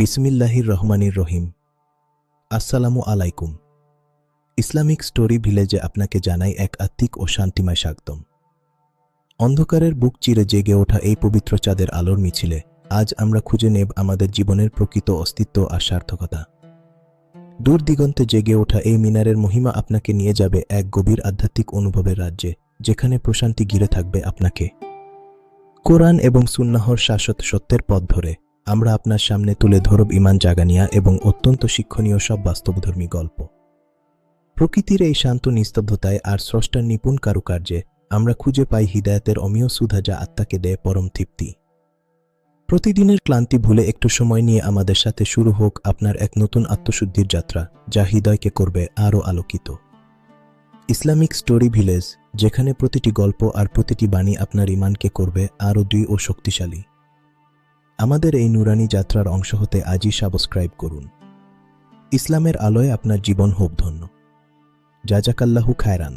বিসমিল্লাহির রহমানির রহিম। আসসালামু আলাইকুম। ইসলামিক স্টোরি ভিলেজে আপনাকে জানাই এক আত্মিক ও শান্তিময় স্বাগতম। অন্ধকারের বুক চিরে জেগে ওঠা এই পবিত্র চাঁদের আলোর মিছিলে আজ আমরা খুঁজে নেব আমাদের জীবনের প্রকৃত অস্তিত্ব আর সার্থকতা। দূর দিগন্তে জেগে ওঠা এই মিনারের মহিমা আপনাকে নিয়ে যাবে এক গভীর আধ্যাত্মিক অনুভবের রাজ্যে, যেখানে প্রশান্তি ঘিরে থাকবে আপনাকে। কোরআন এবং সুন্নাহর শাশ্বত সত্যের পথ ধরে আমরা আপনার সামনে তুলে ধরব ঈমান জাগানিয়া এবং অত্যন্ত শিক্ষণীয় সব বাস্তবধর্মী গল্প। প্রকৃতির এই শান্ত নিস্তব্ধতায় আর স্রষ্টার নিপুণ কারুকার্যে আমরা খুঁজে পাই হিদায়াতের অমীয় সুধা, যা আত্মাকে দেয় পরম তৃপ্তি। প্রতিদিনের ক্লান্তি ভুলে একটু সময় নিয়ে আমাদের সাথে শুরু হোক আপনার এক নতুন আত্মশুদ্ধির যাত্রা, যা হৃদয়কে করবে আরও আলোকিত। ইসলামিক স্টোরি ভিলেজ, যেখানে প্রতিটি গল্প আর প্রতিটি বাণী আপনার ঈমানকে করবে আরও দৃঢ় ও শক্তিশালী। আমাদের এই নুরানি যাত্রার অংশ হতে আজই সাবস্ক্রাইব করুন। ইসলামের আলোয় আপনার জীবন হোক ধন্য। জাজাকাল্লাহু খায়রান।